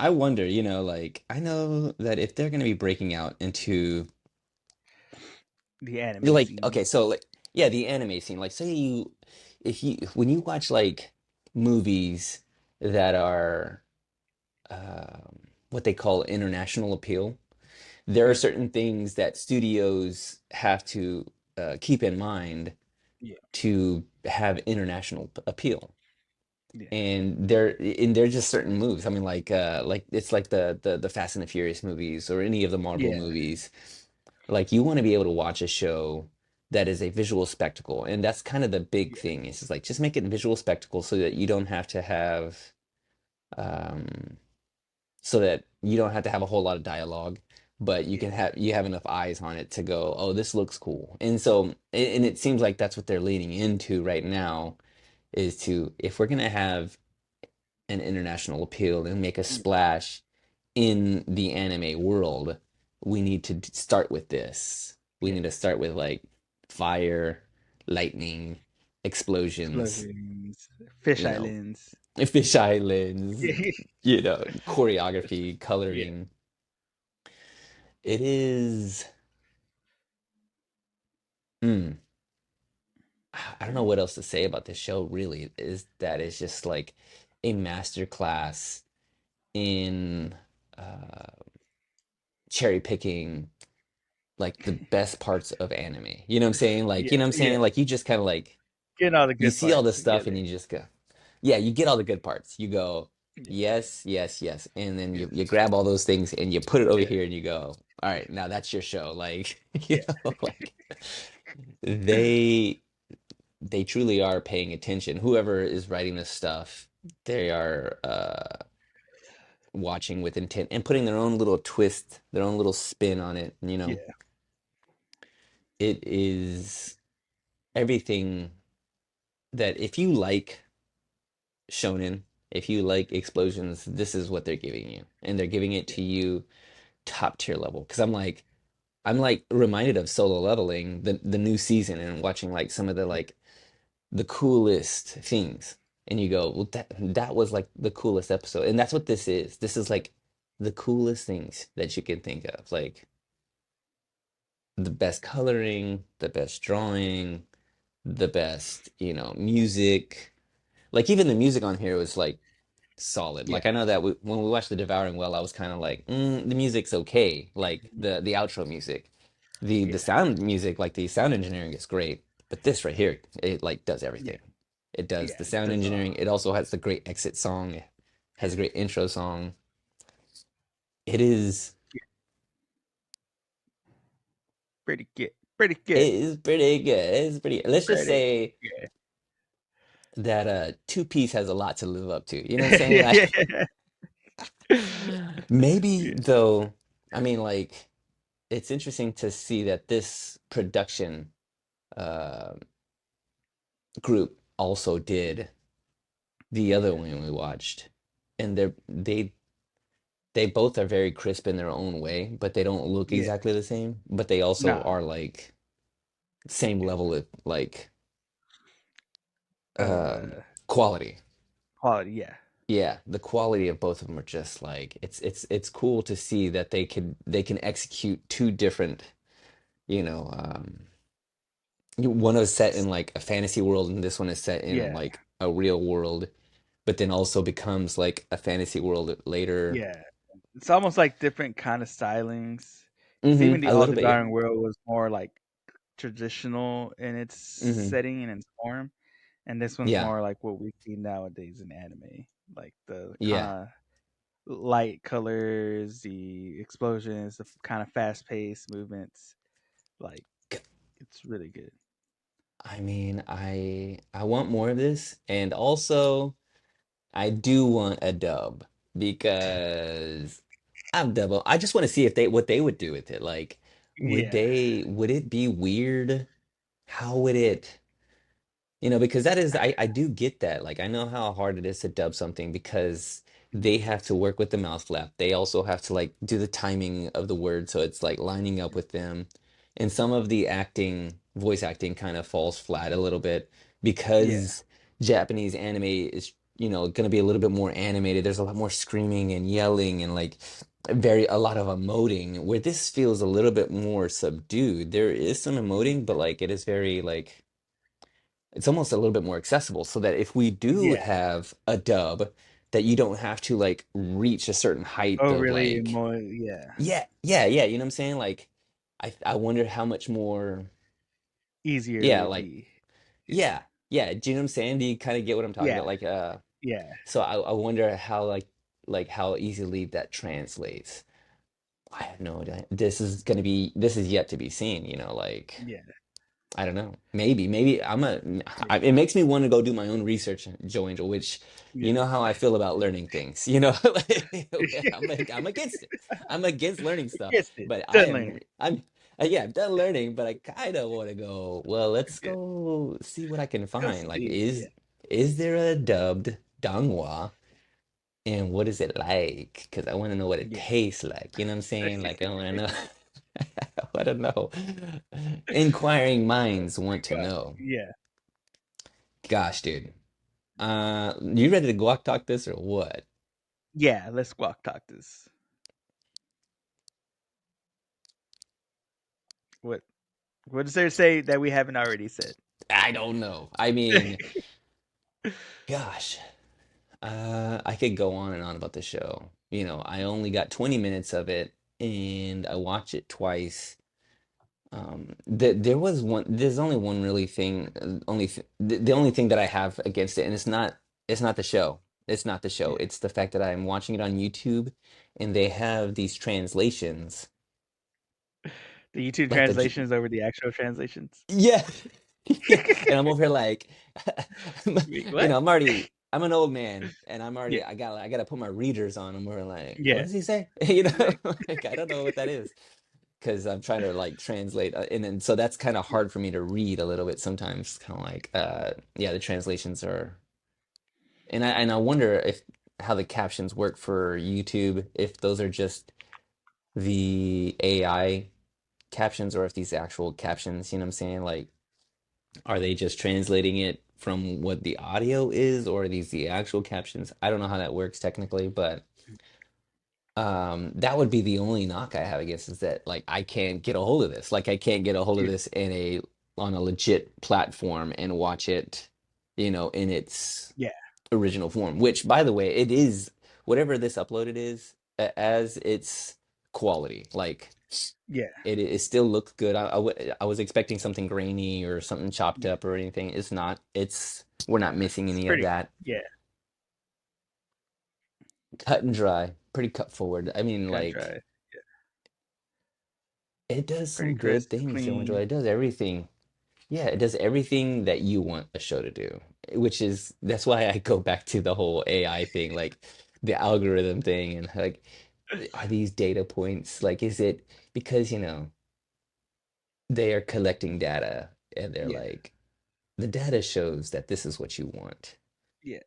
I wonder, like I know that if they're gonna be breaking out into The anime like scene. okay, so like yeah, the anime scene. Like say you if you when you watch like movies that are what they call international appeal, there are Yeah. certain things that studios have to keep in mind Yeah. to have international appeal. Yeah. And they're just certain moves. I mean, like it's like the Fast and the Furious movies or any of the Marvel Yeah. movies. Like you want to be able to watch a show that is a visual spectacle, and that's kind of the big Yeah. thing. Is just like just make it a visual spectacle so that you don't have to have um a whole lot of dialogue, but Yeah. you have enough eyes on it to go, oh, this looks cool. And so and it seems like that's what they're leaning into right now is to if we're gonna have an international appeal and make a Yeah. splash in the anime world, we need to start with this. We Yeah. need to start with like fire, lightning, explosions, Explosions. Fish you know, islands. fish islands, Yeah. choreography, Yeah. coloring. It is, mm, I don't know what else to say about this show, really, is that it's just like a master class in uh, cherry picking like the best parts of anime. You know what I'm saying? Like, Yeah. you know what I'm Yeah. saying? Like you just kind of like Getting all the you good see all this parts stuff and together. you just go, yeah, you get all the good parts. You go, Yeah. yes, yes, yes. And then you Yes. grab all those things and you put it over Yeah. here and you go, all right, now that's your show. Like, Yeah. like they they truly are paying attention. Whoever is writing this stuff, they are watching with intent and putting their own little twist, their own little spin on it. Yeah. It is everything that if you like shonen, if you like explosions, this is what they're giving you. And they're giving it Yeah. to you top tier level. Because I'm like reminded of Solo Leveling, the new season, and watching like some of the coolest things. And you go, well, that was like the coolest episode. And that's what this is. This is like the coolest things that you can think of. Like the best coloring, the best drawing, the best, music. Like even the music on here was like solid. Yeah, Like I know that when we watched The Devouring Well, I was kind of like, the music's okay. Like the outro music, the yeah, sound music, like the sound engineering is great. But this right here, it like does yeah, everything. It does yeah. the It sound does all. engineering. It also has the great exit song. It has a great intro song. It is Yeah, pretty good. Pretty it good. is pretty good. It's pretty. Let's just Pretty say good. that Two Piece has a lot to live up to. You know what I'm saying? Yeah, yeah, Like yeah. maybe Yeah, though, I mean like it's interesting to see that this production uh, group also did the other one we watched, and they both are very crisp in their own way, but they don't look yeah. exactly the same. But they also Nah. are like same level of like Uh, quality. quality. Yeah, Yeah, the quality of both of them are just like it's cool to see that they can execute two different, you know, one is set in like a fantasy world and this one is set in yeah, like a real world, but then also becomes like a fantasy world later. yeah. It's almost like different kind of stylings. Because even the A All little bit, yeah. Devouring World was more like traditional in its Hmm. setting and its form, and this one's Yeah, more like what we see nowadays in anime, like the yeah. kind of light colors, the explosions, the kind of fast paced movements. Like G- it's really good. I mean, I want more of this, and also I do want a dub because I'm double. I just want to see if they what they would do with it. Like, Yeah, would it be weird? How would it? Because that is, I do get that. Like, I know how hard it is to dub something because they have to work with the mouth flap. They also have to like do the timing of the word so it's like lining up with them. And some of the voice acting kind of falls flat a little bit yeah, because Japanese anime is, going to be a little bit more animated. There's a lot more screaming and yelling and like a lot of emoting, where this feels a little bit more subdued. There is some emoting, but like it is very like it's almost a little bit more accessible so that if we do yeah. have a dub that you don't have to like reach a certain height Oh, of really? like More? Yeah, yeah, you know what I'm saying? Like I wonder how much more easier it yeah, would like be. Yeah, yeah, do you know what I'm saying? Do you kind of get what I'm talking yeah, about? Like yeah, so I wonder how like how easily that translates. I have no idea. This is yet to be seen, like yeah, I don't know. Maybe yeah, it makes me want to go do my own research, Joe Angel, which you yeah. know how I feel about learning things. Like, I'm against it. I'm against learning stuff, Gets it. but Done learning. yeah, I'm done learning, but I kind of want to go, well, let's Yeah. go see what I can Go find. Like, see. Yeah, is there a dubbed Donghua? And what is it like? Because I want to know what it yeah. tastes like. You know what I'm saying? Like, I want to know. I don't know. Inquiring minds want to know. Yeah, Gosh, dude. You ready to guac talk this or what? yeah. Let's walk talk this. What What does there say that we haven't already said? I don't know. I mean, gosh, I could go on and on about the show. I only got 20 minutes of it and I watched it twice. There's only one really thing, the only thing that I have against it, and it's not the show. It's not the show. Yeah. It's the fact that I'm watching it on YouTube and they have these translations, The YouTube like the translations over the actual translations. yeah, yeah, and I'm over here like, Wait, what? I'm an old man, and Yeah, I gotta put my readers on. And we're like, what yeah. does he say? Like I don't know what that is because I'm trying to like translate, and then so that's kind of hard for me to read a little bit sometimes. Kind of like, yeah, the translations are, and I wonder if how the captions work for YouTube, if those are just the AI captions or if these actual captions, you know what I'm saying? Like, are they just translating it from what the audio is, or are these the actual captions? I don't know how that works technically, but That would be the only knock I have, I guess, is that like I can't get a hold of this. Like I can't get a hold of Yeah, this in a on a legit platform and watch it, in its yeah, original form. Which, by the way, it is whatever this uploaded is as its quality. Like yeah, it still looks good. I was expecting something grainy or something chopped yeah. up or anything. It's not. We're not missing It's any of pretty. that. Yeah, Cut and dry, pretty cut forward. I mean, cut and dry. like it does Pretty some good crisp, things, Joe Joy. clean. It does everything. Yeah, it does everything that you want a show to do, which is that's why I go back to the whole AI thing, like the algorithm thing, and like, are these data points? Like, is it because, they are collecting data and they're Yeah, like, the data shows that this is what you want. yeah.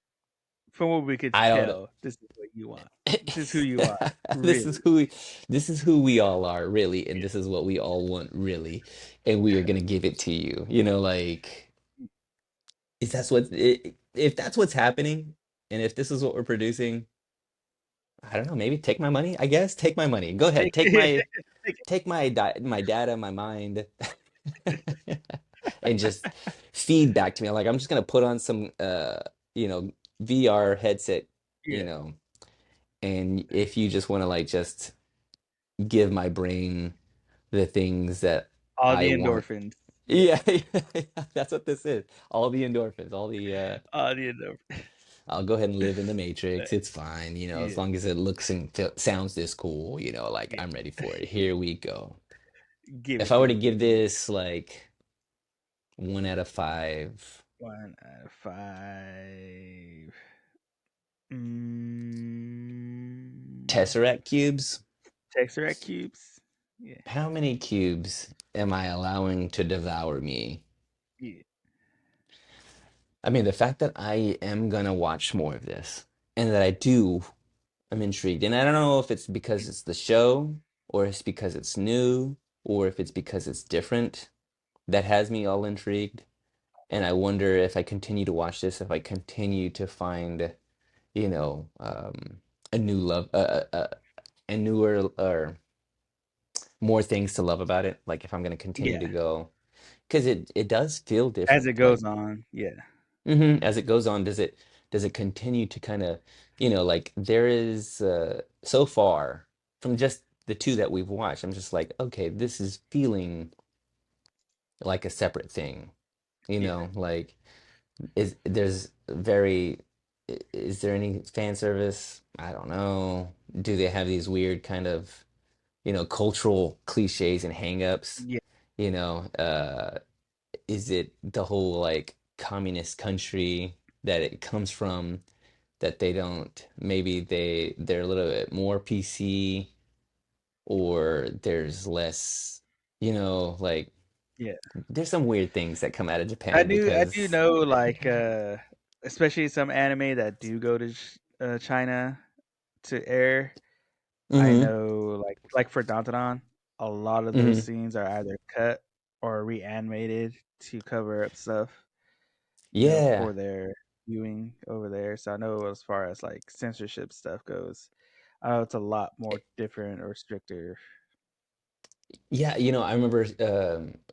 From what we could I don't know. tell, this is what you want. This is who you are, This is really. this is who we all are, really, and Yeah. this is what we all want, really, and we are gonna give it to you. Like, if that's what's happening, and if this is what we're producing, I don't know, maybe take my money, I guess. Take my money. Go ahead. Take, Take my data, my mind, and just feed back to me. Like I'm just gonna put on some you know, VR headset, you yeah, know, and if you just want to like just give my brain the things that all I the want. endorphins. Yeah, Yeah, that's what this is. All the endorphins, all the all the endorphins. I'll go ahead and live in the Matrix. It's fine, as Yeah, long as it looks and sounds this cool, like yeah. I'm ready for it. Here we go. Give If it I were to to me. give Yeah. this like 1 out of 5 1 out of 5. Mm, Tesseract cubes, Tesseract cubes. Yeah, how many cubes am I allowing to devour me? yeah, I mean, the fact that I am gonna watch more of this and that I'm intrigued. And I don't know if it's because it's the show or it's because it's new or if it's because it's different that has me all intrigued. And I wonder if I continue to watch this, if I continue to find, you know, um, a new love, a newer or more things to love about it. Like if I'm going to continue to yeah. go, because it does feel As it different. goes Like on, yeah, as it goes on, does it continue to kind of, like there is so far from just the two that we've watched, I'm just like, okay, this is feeling like a separate thing, yeah, like is there any fan service? I don't know. Do they have these weird kind of, cultural cliches and hangups? yeah, You know, is it the whole like communist country that it comes from that they don't maybe they're a little bit more PC or there's less, like yeah. there's some weird things that come out of I Japan do, I do because know, like, especially some anime that do go to China to air. I hmm know, like for Dantadan, a lot of those hmm scenes are either cut or reanimated to cover up stuff, yeah. for their viewing over there. So I know as far as like censorship stuff goes, I know it's a lot more different or stricter. Yeah, I remember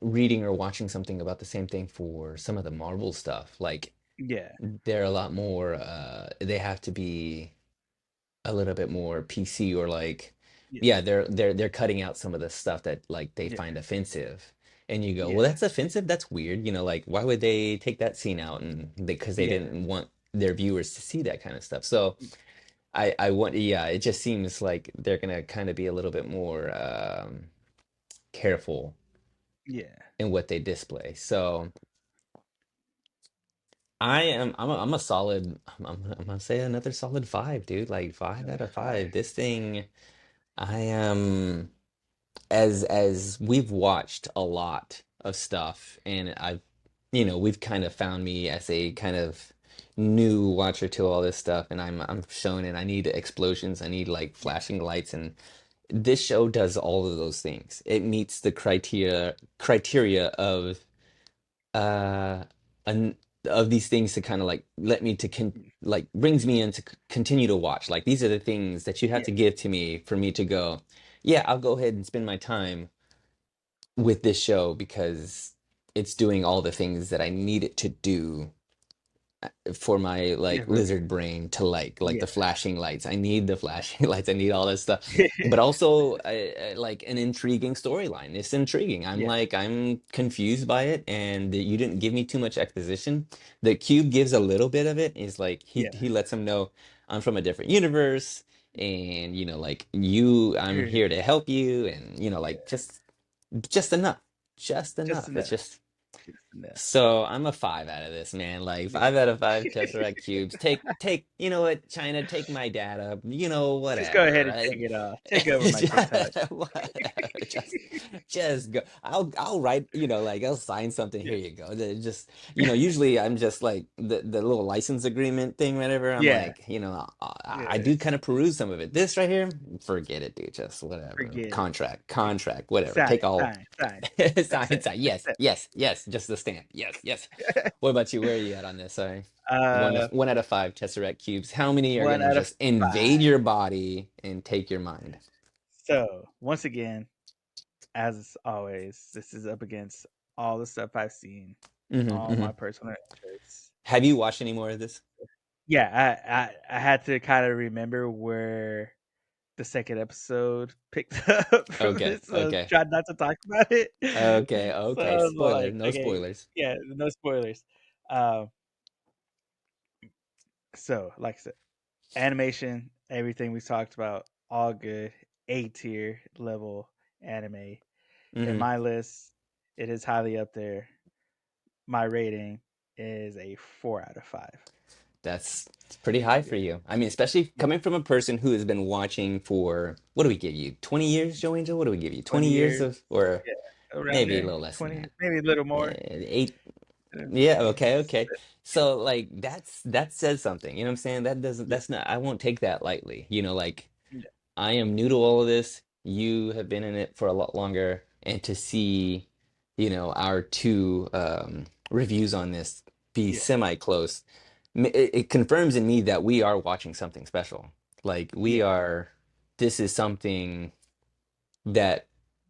reading or watching something about the same thing for some of the Marvel stuff. Like Yeah, they're a lot more they have to be a little bit more PC or like yeah, yeah, they're cutting out some of the stuff that like they yeah, find offensive. And you go, "Well, yeah, that's offensive? That's weird." Like why would they take that scene out and because they yeah, didn't want their viewers to see that kind of stuff. So, I want yeah, it just seems like they're gonna kind of be a little bit more careful yeah, in what they display. So, I'm a solid I'm gonna say another solid 5, dude. Like 5 out of 5. 5. This thing I am as we've watched a lot of stuff and we've kind of found me as a kind of new watcher to all this stuff and I'm shown it I need explosions, I need like Yeah, flashing lights and this show does all of those things. It meets the criteria of uh an of these things to kind of like let me to like brings me in to continue to watch. Like these are the things that you have Yeah, to give to me for me to go, yeah, I'll go ahead and spend my time with this show because it's doing all the things that I need it to do for my yeah, like lizard brain to like yeah, the flashing lights. I need the flashing lights. I need all this stuff. But also like an intriguing storyline. It's intriguing. I'm yeah, like I'm confused by it and you didn't give me too much exposition. The cube gives a little bit of it. Is like yeah. he lets him know I'm from a different universe and like you I'm Here, here to help you and like yeah, just enough. Just just enough. It's enough, just just enough. so I'm a 5 out of this, man. Like Yeah. 5 out of 5 Tesseract cubes. Take, you know what, China, take my data. Just go ahead Whatever. and take it off. Take over my TikTok. Whatever. Just go. I'll write, like I'll sign something. Yeah, Here you go. Just, usually I'm just like the little license agreement thing, whatever. I'm yeah, like, I yeah. do kind of peruse some of it. This right here, forget it, dude. Just whatever. Forget it. Contract, whatever. Sign, Take all. sign. Sign, sign. Yes, Accept. yes, yes. Just the stamp. Yes, yes. What about you? Where are you at on this? Sorry. Uh, 1 out of 5 Tesseract cubes. How many are one gonna out of just invade five. your body and take your mind? So once again, as always, this is up against all the stuff I've seen, all Hmm. my personal interests. Have you watched any more of this? Yeah, I had to kind of remember where the second episode picked up from Okay, this, so okay, tried not to talk about it. okay, So I okay. was Spoiler, like, no okay, spoilers. yeah, no spoilers. Um, so like I said, animation, everything we talked about, all good, A tier level anime. In Hmm. my list, it is highly up there. My rating is a 4 out of 5. That's pretty high for Yeah, you. I mean, especially yeah, coming from a person who has been watching for what do we give you? 20 years, Joe Angel? What do we give you? 20 20 years years. of, or Yeah, around maybe a there, little less than 20, that. maybe a little more. 8. Yeah, okay, okay. But, So like that says something. You know what I'm saying? That doesn't yeah, that's not I won't take that lightly. Like yeah, I am new to all of this. You have been in it for a lot longer, and to see, our two reviews on this be yeah, semi-close, it confirms in me that we are watching something special. Like we yeah, are, this is something that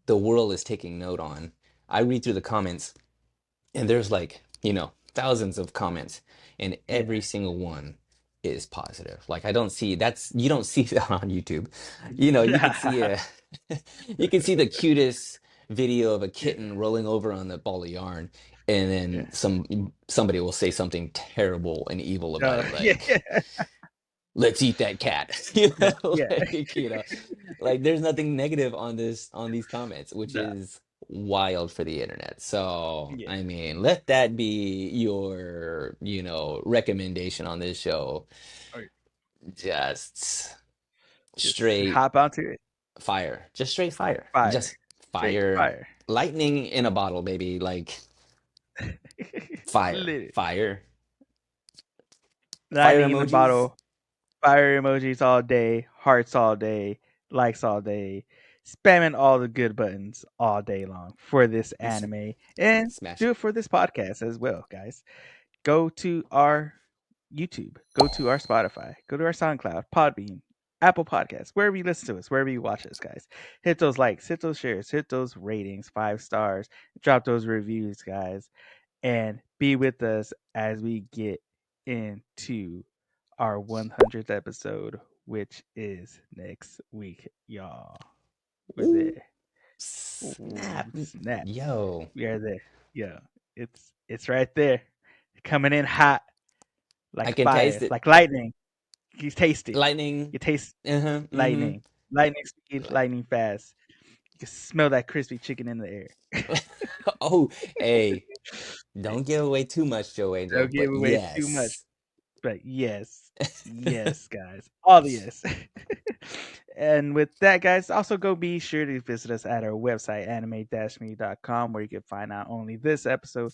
the world is taking note on. I read through the comments and there's like thousands of comments and yeah. every single one is positive. Like I don't see that's you don't see that on YouTube. You could see Yeah. a you could see the cutest video of a Yeah, kitten rolling over on the ball of yarn and then yeah. somebody will say something terrible and evil about it Yeah, like let's eat that cat. yeah, Like there's nothing negative on these comments, which no, is wild for the internet. So, yeah. I mean, let that be your, recommendation on this show. Or Just just straight hop onto it. fire. Just straight fire. Fire, Just straight fire. fire. Lightning in a bottle, baby. Like fire. Lit it. Fire. Fire Lightning in the emojis. bottle. Fire emojis all day. Hearts all day. Likes all day. Spamming all the good buttons all day long for this S- anime, and Smash do it. it for this podcast as well, guys. Go to our YouTube, go to our Spotify, go to our SoundCloud, Podbean, Apple Podcasts, wherever you listen to us, wherever you watch us, guys. Hit those likes, hit those shares, hit those ratings, 5 stars, drop those reviews, guys, and be with us as we get into our 100th episode, which is next week, y'all. We're Ooh, there. Ooh, snap. snap. Yo. We are there. Yeah, it's right there, coming in hot I like can taste fire, it. like lightning. You taste it. Lightning. You taste Uh-huh. Mm-hmm. lightning. Lightning speed, lightning fast. You can smell that crispy chicken in the air. Oh, hey, don't give away too much, Joe Angel, Don't give but away too much, yes. but yes, yes, guys, all the yes. And with that, guys, also go be sure to visit us at our website, anime-me.com, where you can find not only this episode,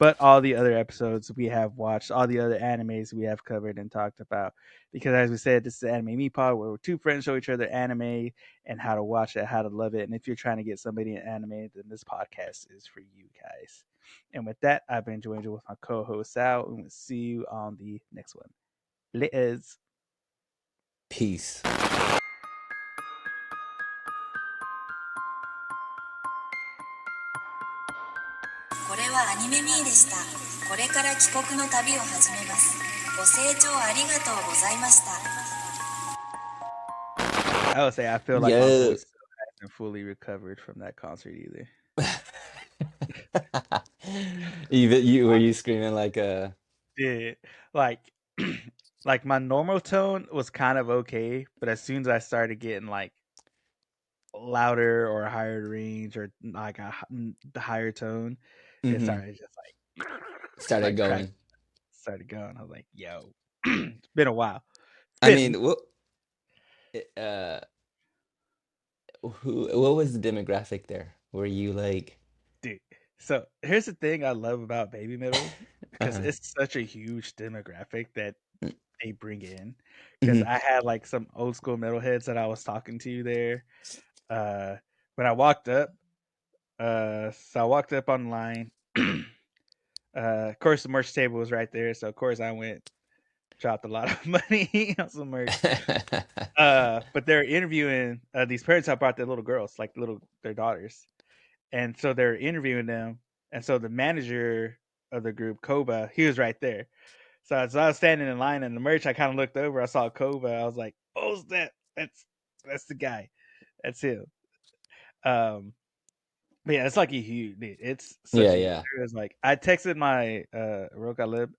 but all the other episodes we have watched, all the other animes we have covered and talked about. Because as we said, this is Anime Me Pod, where two friends show each other anime and how to watch it, how to love it. And if you're trying to get somebody in anime, then this podcast is for you guys. And with that, I've been joined with my co-host Sal, and we'll see you on the next one. Liz. Peace. これはアニメミーでした。これから帰国の旅を始めます。ご清聴ありがとうございました。I would say I feel like my Yeah. voice still hasn't fully recovered from that concert either. You were I you screaming like a did like like my normal tone was kind of okay, but as soon as I started getting like louder or higher range or like the higher tone, it mm-hmm. started just Started like crack going. started going. I was like, yo, it's been a while. It's I been mean, uh what was the demographic there? Were you like dude. So here's the thing I love about baby metal because uh it's such a huge demographic that they bring in. Because mm-hmm. I had like some old school metalheads that I was talking to there. Uh, when I walked up, so I walked up online. Of course, the merch table was right there, so of course I went dropped a lot of money on some merch. But they're interviewing these parents that brought their little girls, like their daughters, and so they're interviewing them. And so the manager of the group, Koba, he was right there. So as I was standing in line in the merch, I kind of looked over. I saw Koba. I was like, "Oh, that's the guy. That's him." Um, but yeah, it's like a huge. It's Yeah, such a. yeah. It was like I texted my Roka Lib,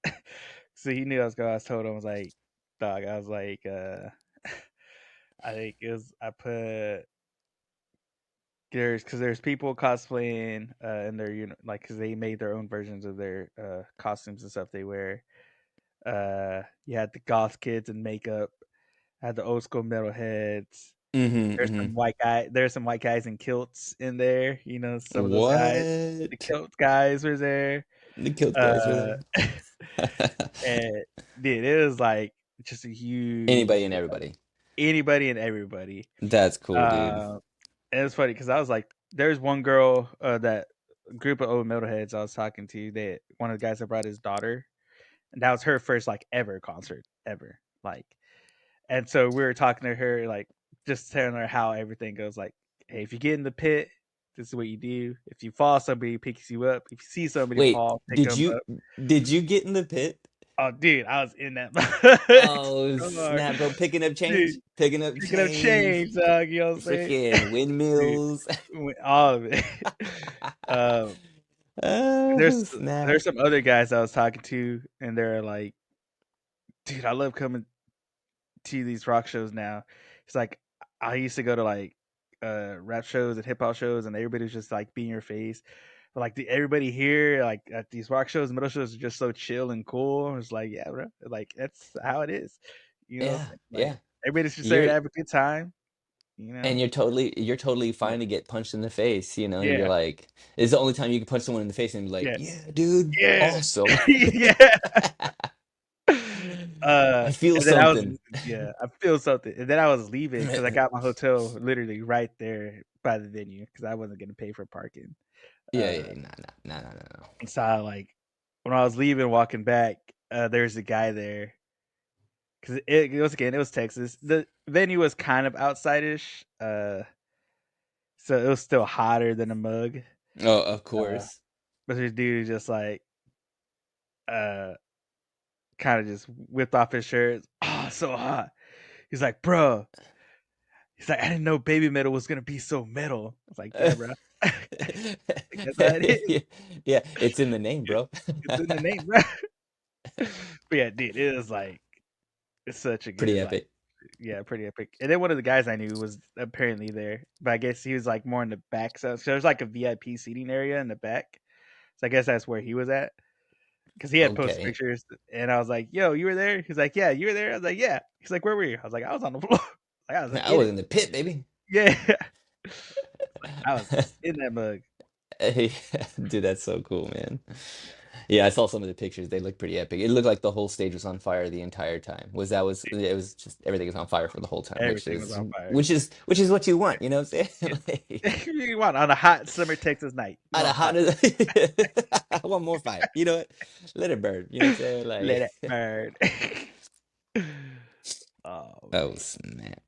so he knew I was going. I told him I was like, "Dog," I was like, I think it was I put there's people cosplaying in their like because they made their own versions of their costumes and stuff they wear. You had the goth kids in makeup, had the old school metalheads. Mm-hmm, mm-hmm. There's some white guys in kilts in there. You know, some of those guys. The What? kilt guys were there. The Kilt guys were Uh, there. and dude, it was like just a Anybody huge and everybody. anybody and everybody. That's cool, dude. Uh, and it's funny because I was like, there's one girl that group of old metalheads I was talking to that one of the guys that brought his daughter, and that was her first like ever concert ever. Like, and so we were talking to her like just telling her how everything goes. Like, hey, if you get in the pit, this is what you do. If you fall, somebody picks you up. If you see somebody Wait, fall, pick them up. did you get in the pit? Oh, dude, I was in that Oh so hard. snap, bro! Picking up Dude, change, picking up picking up change, change, dog. You know what I'm saying? freaking Dude, windmills. all of it. um, Oh there's snap! some other guys I was talking to, and they're like, dude, I love coming to these rock shows now. It's like I used to go to like rap shows and hip hop shows, and everybody's just like be in your face. But like everybody here, like at these rock shows, and metal shows, are just so chill and cool. It's like, yeah, bro, like that's how it is. You know what I'm Yeah, saying? Like yeah. everybody's just there to You're have a good time. You know? and you're totally Yeah, fine to get punched in the face. You know, you're yeah, like, it's the only time you can punch someone in the face and be like, yeah, yeah, dude, yeah, awesome. yeah. I feel And then I was something. yeah, I feel something. And then I was leaving because I got my hotel literally right there by the venue because I wasn't gonna pay for parking. Yeah, Uh, yeah, nah, nah, nah, nah, nah, no. and so I, like when I was leaving, walking back, there's a guy there because it was Texas. The venue was kind of outside-ish, so it was still hotter than a mug. Oh, of Uh, course. but this dude just like uh kind of just whipped off his shirt. Oh, so hot. He's like, bro. He's like, I didn't know baby metal was gonna be so metal. I was like, yeah, bro. Like, that's how it is. Yeah, it's in the name, bro. It's in the name, bro. But yeah, dude, it was like it's such a Pretty good like epic. yeah, pretty epic. And then one of the guys I knew was apparently there, but I guess he was like more in the back. So there's like a VIP seating area in the back. So I guess that's where he was at because he had posted Okay. pictures, and I was like, "Yo, you were there?" He's like, "Yeah, you were there." I was like, "Yeah." He's like, "Where were you?" I was like, "I was on the floor." Like I was like, I "In was it." in the pit, baby. Yeah. Like I was in that mug. Hey, dude, that's so cool, man. Yeah, I saw some of the pictures. They look pretty epic. It looked like the whole stage was on fire the entire time. Was it was just everything was on fire for the whole time, Everything was on fire. which is what you want, you know what I'm saying? Like, You want on a hot summer Texas night. You out of want hot, hot. I want more fire. You know what? Let it burn. You know what I'm saying? Let Like, it burn. Oh oh man. snap.